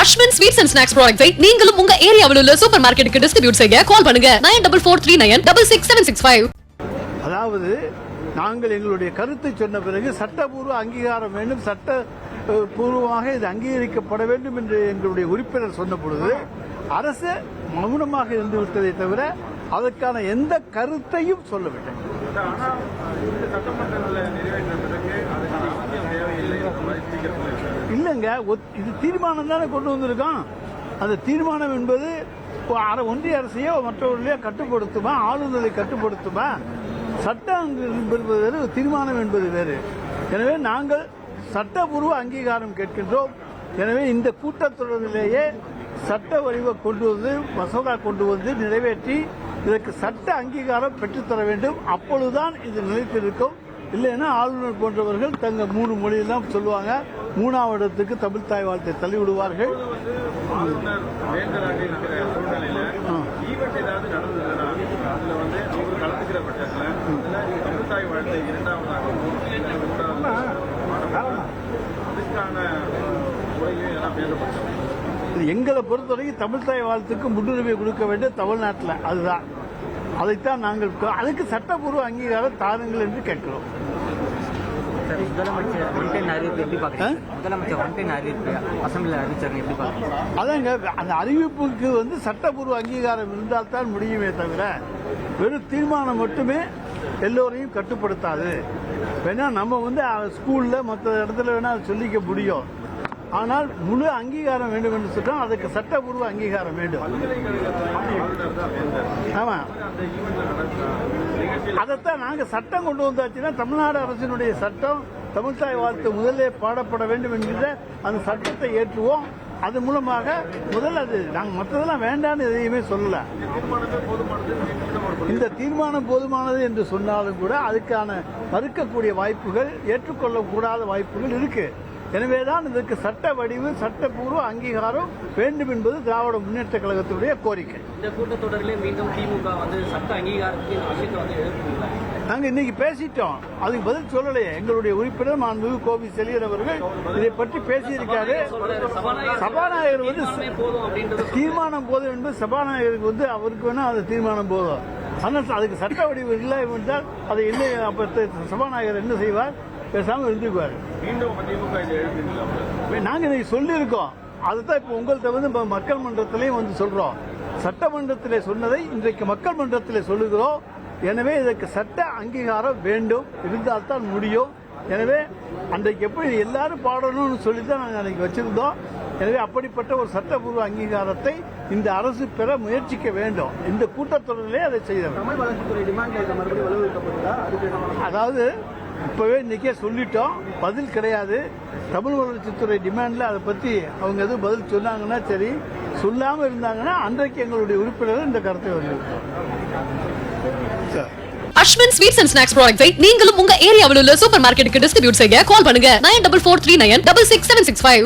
Ashwin sweets and snacks ப்ராடக்ட்ஸை நீங்களும் உங்க ஏரியாவில் உள்ள சூப்பர் மார்க்கெட்டுக்கு டிஸ்ட்ரிபியூட் செய்ய கால் பண்ணுங்க 9443966765. அதாவது நாங்கள் எங்களுடைய கருத்தை சொன்ன பிறகு சட்டபூர்வ அங்கீகாரம் வேண்டும், சட்டபூர்வமாக இது அங்கீகரிக்கப்பட வேண்டும் என்று எங்களுடைய உறுப்பினர் சொன்ன பொழுது அரசு மௌனமாக இருந்து விட்டதை தவிர அதற்கான எந்த கருத்தையும் சொல்லவில்லை. இல்லைங்க, இது தீர்மானம் தானே கொண்டு வந்திருக்கோம். அந்த தீர்மானம் என்பது ஒன்றிய அரசையோ மற்றவர்களையோ கட்டுப்படுத்துமா, ஆளுநரை கட்டுப்படுத்துமா? சட்டம் என்பது வேறு, தீர்மானம் என்பது வேறு. எனவே நாங்கள் சட்டபூர்வ அங்கீகாரம் கேட்கின்றோம். எனவே இந்த கூட்டத்தொடரிலேயே சட்ட வடிவ கொண்டு வந்து மசோதா கொண்டு வந்து நிறைவேற்றி இதற்கு சட்ட அங்கீகாரம் பெற்றுத்தர வேண்டும். அப்பொழுதுதான் இது நிலைத்திருக்கும். இல்லைன்னா ஆளுநர் போன்றவர்கள் தங்க 3 மொழியில் தான் சொல்லுவாங்க. 3ஆவது இடத்துக்கு தமிழ் தாய் வாழ்த்தை தள்ளிவிடுவார்கள். எங்களை பொறுத்தவரைக்கும் தமிழ் தாய் வாழ்த்துக்கு முன்னுரிமை கொடுக்க வேண்டும் தமிழ்நாட்டில். அதுதான், அதைத்தான் நாங்கள் அதுக்கு சட்டப்பூர்வ அங்கீகாரம் தாருங்கள் என்று கேட்கிறோம். அதாங்க, அந்த அறிவிப்புக்கு வந்து சட்டப்பூர்வ அங்கீகாரம் இருந்தால் தான் முடியுமே தவிர வெறும் தீர்மானம் மட்டுமே எல்லோரையும் கட்டுப்படுத்தாது. வேணா நம்ம வந்து ஸ்கூல்ல மற்ற இடத்துல வேணா சொல்லிக்க முடியும். ஆனால் முழு அங்கீகாரம் வேண்டும் என்று சொன்னால் அதுக்கு சட்டப்பூர்வ அங்கீகாரம் வேண்டும். ஆமா, அதைத்தான் நாங்கள் சட்டம் கொண்டு வந்தாச்சுன்னா தமிழ்நாடு அரசினுடைய சட்டம் தமிழ்தாய் வாழ்த்து முதலே பாடப்பட வேண்டும் என்கிற அந்த சட்டத்தை ஏற்றுவோம். அது மூலமாக அது நாங்கள் மற்றதெல்லாம் வேண்டான்னு எதையுமே சொல்லல. இந்த தீர்மானம் போதுமானது என்று சொன்னாலும் கூட அதுக்கான மறுக்கக்கூடிய வாய்ப்புகள், ஏற்றுக்கொள்ளக்கூடாத வாய்ப்புகள் இருக்கு. எனவேதான் இதற்கு சட்ட வடிவு, சட்டப்பூர்வ அங்கீகாரம் வேண்டும் என்பது திராவிட முன்னேற்ற கழகத்தினுடைய கோரிக்கை. இந்த கூட்டத்தொடரிலே மீண்டும் திமுக வந்து சட்ட அங்கீகாரத்தின் விஷயத்தை வந்து எழுப்புங்களா? நாங்கள் இன்னைக்கு பேசிட்டோம், அதுக்கு பதில் சொல்லலையே. எங்களுடைய உறுப்பினர் மாண்புமிகு கோவி செழியன் அவர்கள் இதை பற்றி பேசியிருக்காரு. சபாநாயகர் வந்து தீர்மானம் போதும் என்பது சபாநாயகருக்கு வந்து அவருக்கு வேணா அது தீர்மானம் போதும். ஆனால் அதுக்கு சட்ட வடிவு இல்லை என்றால் அதை என்ன சபாநாயகர் என்ன செய்வார்? பேசாமல் இருந்துக்குவார். நாங்கள் இதை சொல்லியிருக்கோம். அதுதான் இப்போ உங்கள்கிட்ட வந்து மக்கள் மன்றத்திலையும் வந்து சொல்றோம். சட்டமன்றத்திலே சொன்னதை இன்றைக்கு மக்கள் மன்றத்திலே சொல்லுகிறோம். எனவே இதற்கு சட்ட அங்கீகாரம் வேண்டும், இருந்தால்தான் முடியும். எனவே அன்றைக்கு எப்படி எல்லாரும் பாடணும்னு சொல்லித்தான் நாங்கள் அன்றைக்கு வச்சிருந்தோம். எனவே அப்படிப்பட்ட ஒரு சட்டப்பூர்வ அங்கீகாரத்தை இந்த அரசு பெற முயற்சிக்க வேண்டும். இந்த கூட்டத்தொடரிலே அதை செய்தோம். அதாவது இப்பவே இன்னைக்கே சொல்லிட்டோம், பதில் கிடையாது. தமிழ் வளர்ச்சித்துறை டிமாண்ட்ல அதை பத்தி அவங்க எதுவும் பதில் சொன்னாங்கன்னா சரி, சொல்லாம இருந்தாங்கன்னா அன்றைக்கு எங்களுடைய உறுப்பினர்கள் இந்த கருத்தை வலியுறுத்தும். அஸ்வின் ஸ்வீட்ஸ் அண்ட் ஸ்நாக்ஸ் ப்ராடக்ட்ஸை நீங்களும் உங்க ஏரியாவில் உள்ள சூப்பர் மார்க்கெட்டுக்கு டிஸ்ட்ரிபியூட் செய்ய கால் பண்ணுங்க 9443966765.